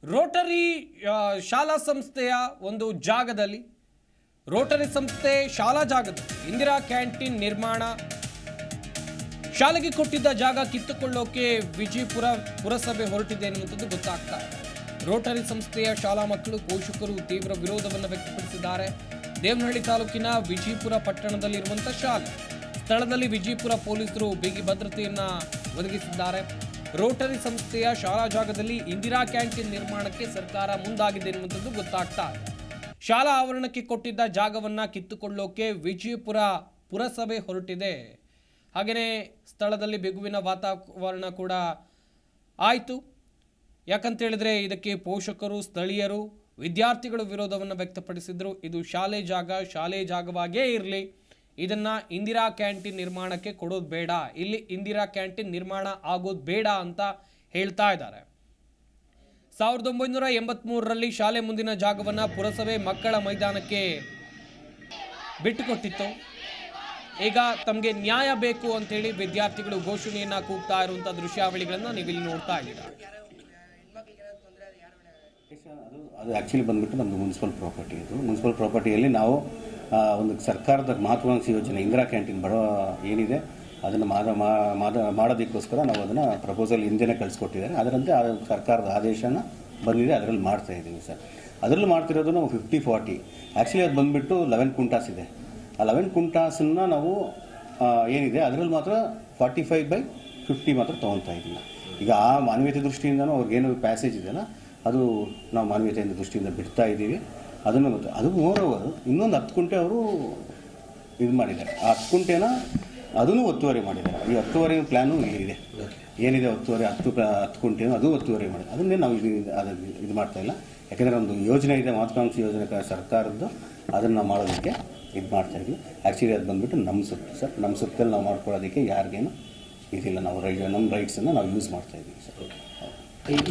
Rotary ಶಾಲಾ ಸಂಸ್ಥೆಯ ಒಂದು ಜಾಗದಲ್ಲಿ ರೋಟರಿ ಸಂಸ್ಥೆ ಶಾಲಾ ಜಾಗದಲ್ಲಿ ಇಂದಿರಾ ಕ್ಯಾಂಟೀನ್ ನಿರ್ಮಾಣ ಶಾಲೆಗೆ ಕೊಟ್ಟಿದ್ದ ಜಾಗ ಕಿತ್ತುಕೊಳ್ಳೋಕೆ ವಿಜಯಪುರ ಪುರಸಭೆ ಹೊರಟಿದೆ ಎನ್ನುವಂಥದ್ದು ಗೊತ್ತಾಗ್ತಾ ಇದೆ. ರೋಟರಿ ಸಂಸ್ಥೆಯ ಶಾಲಾ ಮಕ್ಕಳು ಪೋಷಕರು ತೀವ್ರ ವಿರೋಧವನ್ನು ವ್ಯಕ್ತಪಡಿಸಿದ್ದಾರೆ. ದೇವನಹಳ್ಳಿ ತಾಲೂಕಿನ ವಿಜಯಪುರ ಪಟ್ಟಣದಲ್ಲಿರುವಂತಹ ಶಾಲೆ ಸ್ಥಳದಲ್ಲಿ ವಿಜಯಪುರ ಪೊಲೀಸರು ಬಿಗಿ ಭದ್ರತೆಯನ್ನ ಒದಗಿಸಿದ್ದಾರೆ. ರೋಟರಿ ಸಂಸ್ಥೆಯ ಶಾಲಾ ಜಾಗದಲ್ಲಿ ಇಂದಿರಾ ಕ್ಯಾಂಟೀನ್ ನಿರ್ಮಾಣಕ್ಕೆ ಸರ್ಕಾರ ಮುಂದಾಗಿದೆ ಎನ್ನುವಂಥದ್ದು ಗೊತ್ತಾಗ್ತಾ ಇದೆ. ಶಾಲಾ ಆವರಣಕ್ಕೆ ಕೊಟ್ಟಿದ್ದ ಜಾಗವನ್ನು ಕಿತ್ತುಕೊಳ್ಳೋಕೆ ವಿಜಯಪುರ ಪುರಸಭೆ ಹೊರಟಿದೆ. ಹಾಗೆಯೇ ಸ್ಥಳದಲ್ಲಿ ಬಿಗುವಿನ ವಾತಾವರಣ ಕೂಡ ಆಯಿತು. ಯಾಕಂತೇಳಿದ್ರೆ ಇದಕ್ಕೆ ಪೋಷಕರು, ಸ್ಥಳೀಯರು, ವಿದ್ಯಾರ್ಥಿಗಳು ವಿರೋಧವನ್ನು ವ್ಯಕ್ತಪಡಿಸಿದ್ರು. ಇದು ಶಾಲೆ ಜಾಗವಾಗೇ ಇರಲಿ, ಇದನ್ನ ಇಂದಿರಾ ಕ್ಯಾಂಟೀನ್ ನಿರ್ಮಾಣಕ್ಕೆ ಕೊಡೋದು ಬೇಡ, ಇಲ್ಲಿ ಇಂದಿರಾ ಕ್ಯಾಂಟೀನ್ ನಿರ್ಮಾಣ ಆಗೋದು ಬೇಡ ಅಂತ ಹೇಳ್ತಾ ಇದ್ದಾರೆ. 1983ರಲ್ಲಿ ಶಾಲೆ ಮುಂದಿನ ಜಾಗವನ್ನು ಪುರಸಭೆ ಮಕ್ಕಳ ಮೈದಾನಕ್ಕೆ ಬಿಟ್ಟುಕೊಟ್ಟಿತ್ತು. ಈಗ ತಮಗೆ ನ್ಯಾಯ ಬೇಕು ಅಂತೇಳಿ ವಿದ್ಯಾರ್ಥಿಗಳು ಘೋಷಣೆಯನ್ನ ಕೂಗ್ತಾ ಇರುವಂಥ ದೃಶ್ಯಾವಳಿಗಳನ್ನ ನೀವಿಲ್ಲಿ ನೋಡ್ತಾ ಇದ್ದೀರಾ. ಅದು ಆ್ಯಕ್ಚುಲಿ ಬಂದ್ಬಿಟ್ಟು ನಮ್ಮದು ಮುನ್ಸಿಪಲ್ ಪ್ರಾಪರ್ಟಿ. ಇದು ಮುನ್ಸಿಪಲ್ ಪ್ರಾಪರ್ಟಿಯಲ್ಲಿ ನಾವು ಒಂದು ಸರ್ಕಾರದ ಮಹತ್ವಾಕಾಂಕ್ಷಿ ಯೋಜನೆ ಇಂದಿರಾ ಕ್ಯಾಂಟೀನ್ ಬಡವ ಏನಿದೆ ಅದನ್ನು ಮಾಡೋದಕ್ಕೋಸ್ಕರ ನಾವು ಅದನ್ನು ಪ್ರಪೋಸಲ್ ಹಿಂದೆನೇ ಕಳಿಸ್ಕೊಟ್ಟಿದ್ದಾರೆ. ಅದರಂತೆ ಸರ್ಕಾರದ ಆದೇಶನ ಬಂದಿದೆ, ಅದರಲ್ಲಿ ಮಾಡ್ತಾ ಇದ್ದೀವಿ ಸರ್. ಅದರಲ್ಲಿ ಮಾಡ್ತಿರೋದು ನಾವು 50-40. ಆ್ಯಕ್ಚುಲಿ ಅದು ಬಂದುಬಿಟ್ಟು 11 ಕುಂಟಾಸ್ ಇದೆ. ಆ 11 ಕುಂಟಾಸನ್ನು ನಾವು ಏನಿದೆ ಅದರಲ್ಲಿ ಮಾತ್ರ 45/50 ಮಾತ್ರ ತೊಗೊತಾ ಇದ್ದೀವಿ. ಈಗ ಆ ಮಾನವೀಯತೆ ದೃಷ್ಟಿಯಿಂದನೂ ಅವ್ರಿಗೇನು ಪ್ಯಾಸೇಜ್ ಇದೆಯಲ್ಲ ಅದು ನಾವು ಮಾನವೀಯತೆಯಿಂದ ದೃಷ್ಟಿಯಿಂದ ಬಿಡ್ತಾ ಇದ್ದೀವಿ. ಅದನ್ನು ಅದು ಮೋರೋವರ್ ಇನ್ನೊಂದು 10 ಕುಂಟೆ ಅವರು ಇದು ಮಾಡಿದ್ದಾರೆ. ಆ 10 ಕುಂಟೆನ ಅದನ್ನು ಒತ್ತುವರಿ ಮಾಡಿದ್ದಾರೆ. ಈ ಒತ್ತುವರಿ ಪ್ಲ್ಯಾನು ಇದೆ, ಏನಿದೆ ಒತ್ತುವರಿ 10 ಕುಂಟೆನೂ ಅದು ಒತ್ತುವರಿ ಮಾಡಿದ್ದಾರೆ. ಅದನ್ನೇ ನಾವು ಇದು ಮಾಡ್ತಾ ಇಲ್ಲ. ಯಾಕೆಂದರೆ ಒಂದು ಯೋಜನೆ ಇದೆ, ಮಹತ್ವಾಕಾಂಕ್ಷಿ ಯೋಜನೆ ಸರ್ಕಾರದ್ದು, ಅದನ್ನು ನಾವು ಮಾಡೋದಕ್ಕೆ ಇದು ಮಾಡ್ತಾಯಿದ್ವಿ. ಆ್ಯಕ್ಚುಲಿ ಅದು ಬಂದುಬಿಟ್ಟು ನಮ್ಮ ಸುತ್ತ ಸರ್, ನಮ್ಮ ಸುತ್ತಲ್ಲಿ ನಾವು ಮಾಡ್ಕೊಳ್ಳೋದಕ್ಕೆ ಯಾರಿಗೇನು ಇದಿಲ್ಲ. ನಾವು ನಮ್ಮ ರೈಟ್ಸನ್ನು ನಾವು ಯೂಸ್ ಮಾಡ್ತಾಯಿದ್ದೀವಿ ಸರ್.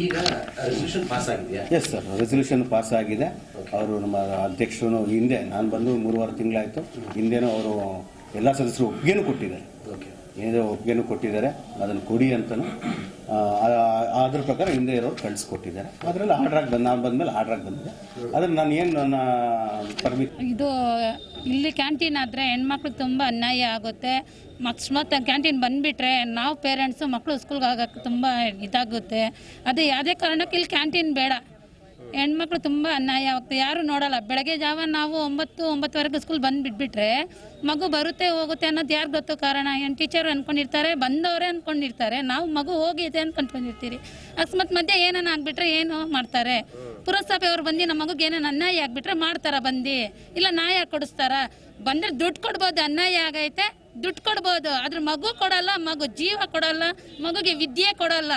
ಈಗ ರೆಸಲ್ಯೂಷನ್ ಪಾಸ್ ಆಗಿದೆಯಾ? ಎಸ್ ಸರ್, ರೆಸಲ್ಯೂಷನ್ ಪಾಸ್ ಆಗಿದೆ. ಅವರು ನಮ್ಮ ಅಧ್ಯಕ್ಷರು ಹಿಂದೆ ನಾನು ಬಂದು 3-4 ತಿಂಗಳಾಯಿತು. ಹಿಂದೆನೂ ಅವರು ಎಲ್ಲ ಸದಸ್ಯರು ಒಪ್ಪಿಗೆನೂ ಕೊಟ್ಟಿದ್ದಾರೆ. ಏನಿದೆ ಒಪ್ಪಿಗೆನೂ ಕೊಟ್ಟಿದ್ದಾರೆ, ಅದನ್ನು ಕೊಡಿ ಅಂತಲೂ ಅದ್ರ ಪ್ರಕಾರ ಹಿಂದೆ ಇರೋರು ಕಳಿಸ್ಕೊಟ್ಟಿದ್ದಾರೆ. ಅದರಲ್ಲಿ ನಾನು ಬಂದಮೇಲೆ ಆರ್ಡ್ರಾಗಿ ಬಂದಿದೆ. ಅದನ್ನು ನಾನು ಏನು ನನ್ನ ಇದು ಇಲ್ಲಿ ಕ್ಯಾಂಟೀನ್ ಆದರೆ ಹೆಣ್ಮಕ್ಳಿಗೆ ತುಂಬ ಅನ್ಯಾಯ ಆಗುತ್ತೆ. ಅಕಸ್ಮಾತ್ ಕ್ಯಾಂಟೀನ್ ಬಂದುಬಿಟ್ರೆ ನಾವು ಪೇರೆಂಟ್ಸು ಮಕ್ಕಳು ಸ್ಕೂಲ್ಗೆ ಆಗೋಕ್ಕೆ ತುಂಬ ಇದಾಗುತ್ತೆ. ಅದೇ ಯಾವುದೇ ಕಾರಣಕ್ಕೆ ಇಲ್ಲಿ ಕ್ಯಾಂಟೀನ್ ಬೇಡ. ಹೆಣ್ಮಕ್ಳು ತುಂಬ ಅನ್ಯಾಯ ಆಗುತ್ತೆ, ಯಾರೂ ನೋಡೋಲ್ಲ. ಬೆಳಗ್ಗೆ ಜಾವ ನಾವು 9-9:30 ಸ್ಕೂಲ್ ಬಂದು ಬಿಟ್ಬಿಟ್ರೆ ಮಗು ಬರುತ್ತೆ ಹೋಗುತ್ತೆ ಅನ್ನೋದು ಯಾರು ಗೊತ್ತು ಕಾರಣ? ಏನು ಟೀಚರ್ ಅಂದ್ಕೊಂಡಿರ್ತಾರೆ, ಬಂದವರೇ ಅಂದ್ಕೊಂಡಿರ್ತಾರೆ, ನಾವು ಮಗು ಹೋಗಿದೆ ಅಂದ್ಕೊಂಡಿರ್ತೀರಿ. ಅಕಸ್ಮಾತ್ ಮಧ್ಯೆ ಏನೇನು ಆಗಿಬಿಟ್ರೆ ಏನು ಮಾಡ್ತಾರೆ? ಪುರಸಭೆಯವ್ರು ಬಂದು ನಮ್ಮ ಮಗುಗೆ ಏನೇನು ಅನ್ಯಾಯ ಆಗಿಬಿಟ್ರೆ ಮಾಡ್ತಾರ ಬಂದು, ಇಲ್ಲ ನ್ಯಾಯ ಕೊಡಿಸ್ತಾರ? ಬಂದರೆ ದುಡ್ಡು ಕೊಡ್ಬೋದು, ಅನ್ಯಾಯ ಆಗೈತೆ ದುಡ್ಡು ಕೊಡ್ಬೋದು, ಅದ್ರ ಮಗು ಕೊಡಲ್ಲ, ಮಗು ಜೀವ ಕೊಡಲ್ಲ, ಮಗುಗೆ ವಿದ್ಯೆ ಕೊಡಲ್ಲ.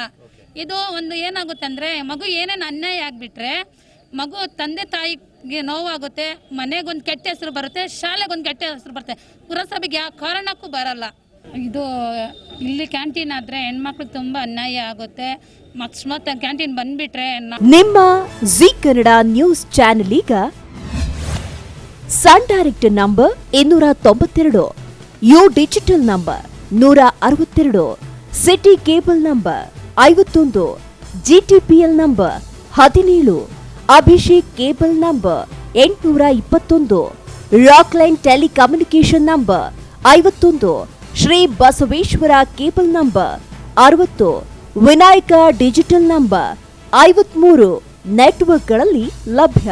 ಇದು ಒಂದು ಏನಾಗುತ್ತೆ ಅಂದರೆ ಮಗು ಏನೇನು ಅನ್ಯಾಯ ಆಗಿಬಿಟ್ರೆ ಮಗು ತಂದೆ ತಾಯಿಗೆ ನೋವಾಗುತ್ತೆ, ಮನೆಗೊಂದು ಕೆಟ್ಟ ಹೆಸರು ಬರುತ್ತೆ, ಶಾಲೆಗೊಂದು ಕೆಟ್ಟ ಹೆಸರು ಬರುತ್ತೆ, ಪುರಸಭೆಗೆ ಯಾವ ಕಾರಣಕ್ಕೂ ಬರಲ್ಲ. ಇದು ಇಲ್ಲಿ ಕ್ಯಾಂಟೀನ್ ಆದರೆ ಹೆಣ್ಮಕ್ಳಿಗೆ ತುಂಬ ಅನ್ಯಾಯ ಆಗುತ್ತೆ. ಅಕಸ್ಮಾತ್ ಕ್ಯಾಂಟೀನ್ ಬಂದುಬಿಟ್ರೆ ನಿಮ್ಮ ಜೀ ಕನ್ನಡ ನ್ಯೂಸ್ ಚಾನೆಲ್ ಈಗ Sun Direct number 292, U digital number 162, city cable number 51, GTPL number 17, Abhishek cable number 821, rock line telecommunication number 51, Shri Basaveshwara cable number 60, Vinayaka digital number 53 ನೆಟ್ವರ್ಕ್ಗಳಲ್ಲಿ ಲಭ್ಯ.